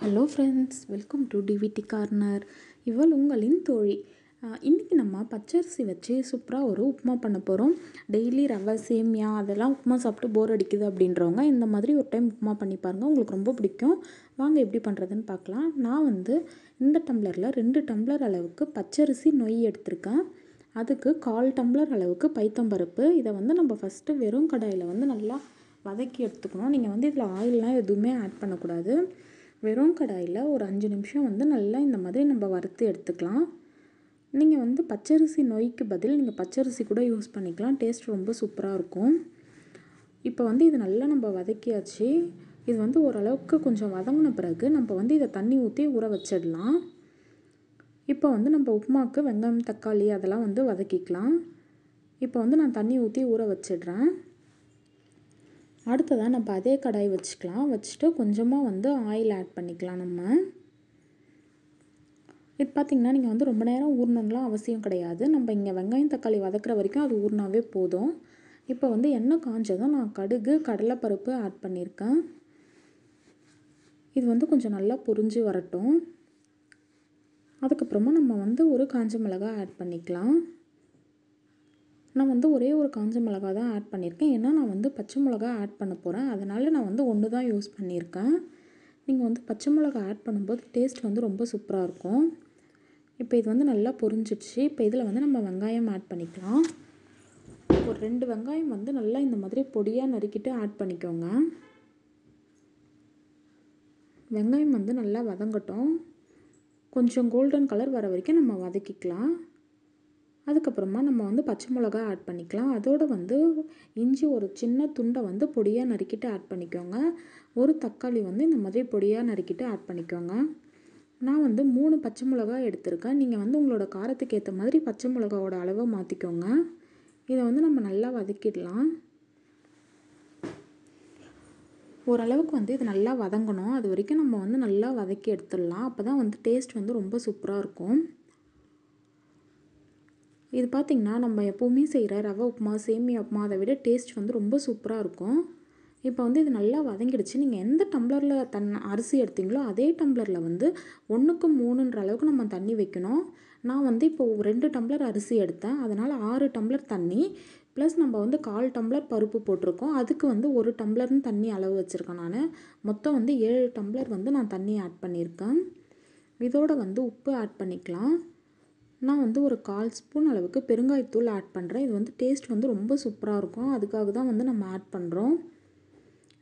Hello friends, welcome to DVD corner. இவள் உங்களின் தோழி. இன்றைக்கி நம்ம பச்சரிசி வச்சு சூப்பராக ஒரு உப்புமா பண்ண போகிறோம். டெய்லி ரவை சேமியா அதெல்லாம் உப்புமா சாப்பிட்டு போர் அடிக்குது அப்படின்றவங்க இந்த மாதிரி ஒரு டைம் உப்புமா பண்ணி பாருங்கள், உங்களுக்கு ரொம்ப பிடிக்கும். வாங்க எப்படி பண்ணுறதுன்னு பார்க்கலாம். நான் இந்த டம்ளரில் 2 டம்ளர் அளவுக்கு பச்சரிசி நொய் எடுத்திருக்கேன். அதுக்கு 1/4 டம்ளர் அளவுக்கு பைத்தம்பருப்பு. இதை நம்ம ஃபஸ்ட்டு வெறும் கடாயில் நல்லா வதக்கி எடுத்துக்கணும். நீங்கள் இதில் ஆயிலெலாம் எதுவுமே ஆட் பண்ணக்கூடாது. வெறும் கடாயில் ஒரு 5 நிமிஷம் நல்லா இந்த மாதிரி நம்ம வறுத்து எடுத்துக்கலாம். நீங்கள் பச்சரிசி நொய்க்கு பதில் நீங்கள் பச்சரிசி கூட யூஸ் பண்ணிக்கலாம். டேஸ்ட் ரொம்ப சூப்பராக இருக்கும். இப்போ இது நல்லா நம்ம வதக்கியாச்சு. இது ஓரளவுக்கு கொஞ்சம் வதங்கின பிறகு நம்ம இதை தண்ணி ஊற்றி ஊற வச்சிடலாம். இப்போ நம்ம உப்புமாவுக்கு வெங்காயம் தக்காளி அதெல்லாம் வதக்கிக்கலாம். இப்போ நான் தண்ணி ஊற்றி ஊற வச்சிடுறேன். அடுத்ததாக நம்ம அதே கடாய் வச்சுக்கலாம். வச்சுட்டு கொஞ்சமாக ஆயில் ஆட் பண்ணிக்கலாம். நம்ம இது பார்த்திங்கன்னா நீங்கள் ரொம்ப நேரம் ஊறணும்லாம் அவசியம் கிடையாது. நம்ம இங்கே வெங்காயம் தக்காளி வதக்குற வரைக்கும் அது ஊறினாவே போதும். இப்போ எண்ணெய் காஞ்சதும் நான் கடுகு கடலைப்பருப்பு ஆட் பண்ணியிருக்கேன். இது கொஞ்சம் நல்லா பொரிஞ்சு வரட்டும். அதுக்கப்புறமா நம்ம ஒரு காஞ்ச மிளகாய் ஆட் பண்ணிக்கலாம். நான் ஒரே ஒரு காஞ்ச மிளகா தான் ஆட் பண்ணியிருக்கேன். ஏன்னா நான் பச்சை மிளகா ஆட் பண்ண போகிறேன். அதனால் நான் ஒன்று தான் யூஸ் பண்ணியிருக்கேன். நீங்கள் பச்சை மிளகா ஆட் பண்ணும்போது டேஸ்ட் ரொம்ப சூப்பராக இருக்கும். இப்போ இது நல்லா பொரிஞ்சிடுச்சு. இப்போ இதில் நம்ம வெங்காயம் ஆட் பண்ணிக்கலாம். ஒரு 2 வெங்காயம் நல்லா இந்த மாதிரி பொடியாக நறுக்கிட்டு ஆட் பண்ணிக்கோங்க. வெங்காயம் நல்லா வதங்கட்டும். கொஞ்சம் கோல்டன் கலர் வர வரைக்கும் நம்ம வதக்கிக்கலாம். அதுக்கப்புறமா நம்ம பச்சை மிளகா ஆட் பண்ணிக்கலாம். அதோடு இஞ்சி ஒரு சின்ன துண்டை பொடியாக நறுக்கிட்டு ஆட் பண்ணிக்கோங்க. ஒரு தக்காளி இந்த மாதிரி பொடியாக நறுக்கிட்டு ஆட் பண்ணிக்கோங்க. நான் 3 பச்சை மிளகா எடுத்திருக்கேன். நீங்கள் உங்களோட காரத்துக்கு ஏற்ற மாதிரி பச்சை மிளகாவோட அளவை மாற்றிக்கோங்க. இதை நம்ம நல்லா வதக்கிடலாம். ஓரளவுக்கு இது நல்லா வதங்கணும். அது வரைக்கும் நம்ம நல்லா வதக்கி எடுத்துடலாம். அப்போ தான் டேஸ்ட் ரொம்ப சூப்பராக இருக்கும். இது பார்த்திங்கன்னா நம்ம எப்போவுமே செய்கிற ரவை உப்புமா சேமியா உப்புமா அதை விட டேஸ்ட் ரொம்ப சூப்பராக இருக்கும். இப்போ இது நல்லா வதங்கிடுச்சு. நீங்கள் எந்த டம்ளரில் அரிசி எடுத்தீங்களோ அதே டம்ளரில் 1க்கு 3ன்ற அளவுக்கு நம்ம தண்ணி வைக்கணும். நான் இப்போ 2 டம்ளர் அரிசி எடுத்தேன். அதனால் 6 டம்ளர் தண்ணி ப்ளஸ் நம்ம 1/4 டம்ளர் பருப்பு போட்டிருக்கோம். அதுக்கு 1 டம்ளர்னு தண்ணி அளவு வச்சுருக்கேன். நான் மொத்தம் 7 டம்ளர் நான் தண்ணி ஆட் பண்ணியிருக்கேன். இதோட உப்பு ஆட் பண்ணிக்கலாம். நான் ஒரு 1/4 ஸ்பூன் அளவுக்கு பெருங்காயத்தூள் ஆட் பண்ணுறேன். இது டேஸ்ட் ரொம்ப சூப்பராக இருக்கும். அதுக்காக தான் நம்ம ஆட் பண்ணுறோம்.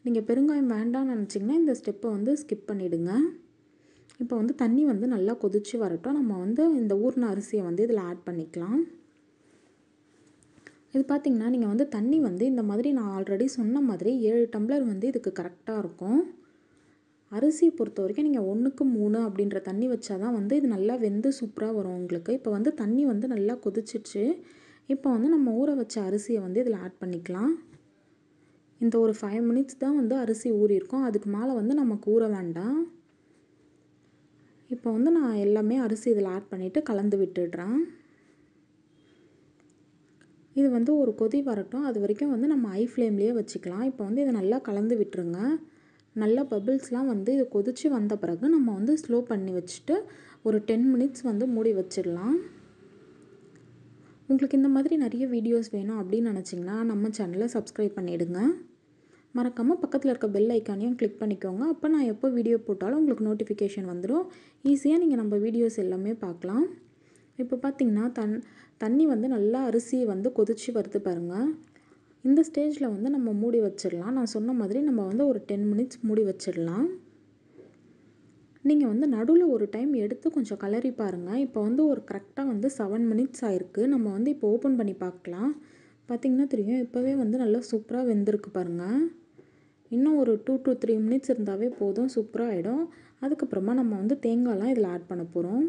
நீங்கள் பெருங்காயம் வேண்டாம்னு நினச்சிங்கன்னா இந்த ஸ்டெப்பை ஸ்கிப் பண்ணிவிடுங்க. இப்போ தண்ணி நல்லா கொதித்து வரட்டும். நம்ம இந்த ஊறின அரிசியை இதில் ஆட் பண்ணிக்கலாம். இது பார்த்திங்கன்னா நீங்கள் தண்ணி இந்த மாதிரி நான் ஆல்ரெடி சொன்ன மாதிரி 7 டம்ளர் இதுக்கு கரெக்டாக இருக்கும். அரிசியை பொறுத்த வரைக்கும் நீங்கள் 1க்கு 3 அப்படின்ற தண்ணி வச்சா தான் இது நல்லா வெந்து சூப்பராக வரும் உங்களுக்கு. இப்போ தண்ணி நல்லா கொதிச்சிடுச்சு. இப்போ நம்ம ஊற வச்ச அரிசியை இதில் ஆட் பண்ணிக்கலாம். இந்த ஒரு 5 மினிட்ஸ் தான் அரிசி ஊறியிருக்கும். அதுக்கு மேலே நமக்கு ஊற வேண்டாம். இப்போ நான் எல்லாமே அரிசி இதில் ஆட் பண்ணிவிட்டு கலந்து விட்டுடுறேன். இது ஒரு கொதி வரட்டும். அது வரைக்கும் நம்ம ஹை ஃப்ளேம்லேயே வச்சுக்கலாம். இப்போ இதை நல்லா கலந்து விட்டுருங்க. நல்லா பபிள்ஸ்லாம் இது கொதித்து வந்த பிறகு நம்ம ஸ்லோ பண்ணி வச்சுட்டு ஒரு 10 மினிட்ஸ் மூடி வச்சிடலாம். உங்களுக்கு இந்த மாதிரி நிறைய வீடியோஸ் வேணும் அப்படின்னு நினச்சிங்கன்னா நம்ம சேனலை சப்ஸ்கிரைப் பண்ணிவிடுங்க. மறக்காமல் பக்கத்தில் இருக்க பெல் ஐக்கானையும் கிளிக் பண்ணிக்கோங்க. அப்போ நான் எப்போ வீடியோ போட்டாலும் உங்களுக்கு நோட்டிஃபிகேஷன் வந்துடும். ஈஸியாக நீங்கள் நம்ம வீடியோஸ் எல்லாமே பார்க்கலாம். இப்போ பார்த்திங்கன்னா தண்ணி நல்லா அரிசி கொதித்து வருது பாருங்கள். இந்த ஸ்டேஜில் நம்ம மூடி வச்சிடலாம். நான் சொன்ன மாதிரி நம்ம ஒரு 10 மினிட்ஸ் மூடி வச்சிடலாம். நீங்கள் நடுவில் ஒரு டைம் எடுத்து கொஞ்சம் கலரி பாருங்கள். இப்போ ஒரு கரெக்டாக 7 மினிட்ஸ் ஆகிருக்கு. நம்ம இப்போ ஓப்பன் பண்ணி பார்க்கலாம். பார்த்திங்கன்னா தெரியும், இப்போவே நல்லா சூப்பராக வெந்திருக்கு பாருங்கள். இன்னும் ஒரு 2 to 3 மினிட்ஸ் இருந்தாவே போதும், சூப்பராக ஆகிடும். அதுக்கப்புறமா நம்ம தேங்காய்லாம் இதில் ஆட் பண்ண போகிறோம்.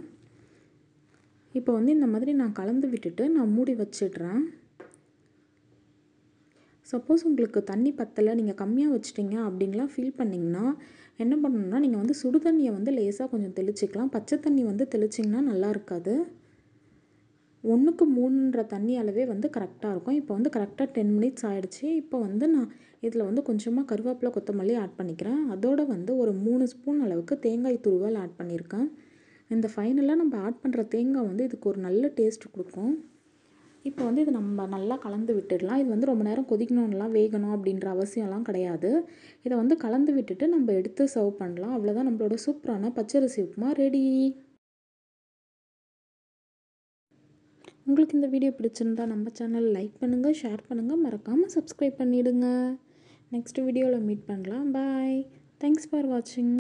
இப்போ இந்த மாதிரி நான் கலந்து விட்டுட்டு நான் மூடி வச்சிடுறேன். சப்போஸ் உங்களுக்கு தண்ணி பத்தலை, நீங்கள் கம்மியாக வச்சிட்டிங்க அப்படின்லாம் ஃபீல் பண்ணிங்கன்னா என்ன பண்ணணுன்னா நீங்கள் சுடு தண்ணியை லேசாக கொஞ்சம் தெளிச்சிக்கலாம். பச்சை தண்ணி தெளிச்சிங்கன்னா நல்லா இருக்காது. 1க்கு 3ன்ற தண்ணி அளவே வந்து கரெக்டாக இருக்கும். இப்போ வந்து கரெக்டாக 10 மினிட்ஸ் ஆயிடுச்சு. இப்போ வந்து நான் இதில் வந்து கொஞ்சமாக கருவேப்பிலை, கொத்தமல்லி ஆட் பண்ணிக்கிறேன். அதோட வந்து ஒரு 3 ஸ்பூன் அளவுக்கு தேங்காய் துருவல் ஆட் பண்ணியிருக்கேன். இந்த ஃபைனலாக நம்ம ஆட் பண்ணுற தேங்காய் வந்து இதுக்கு ஒரு நல்ல டேஸ்ட் கொடுக்கும். இப்போ வந்து இது நம்ம நல்லா கலந்து விட்டுடலாம். இது வந்து ரொம்ப நேரம் கொதிக்கணும்லாம் வேகணும் அப்படின்ற அவசியம்லாம் கிடையாது. இதை வந்து கலந்து விட்டுட்டு நம்ம எடுத்து சர்வ் பண்ணலாம். அவ்வளோதான், நம்மளோட சூப்பரான பச்சரிசி உப்புமா ரெடி. உங்களுக்கு இந்த வீடியோ பிடிச்சிருந்தா நம்ம சேனல் லைக் பண்ணுங்கள், ஷேர் பண்ணுங்கள், மறக்காமல் சப்ஸ்கிரைப் பண்ணிவிடுங்க. நெக்ஸ்ட் வீடியோவில் மீட் பண்ணலாம். பாய். தேங்க்ஸ் ஃபார் வாட்சிங்.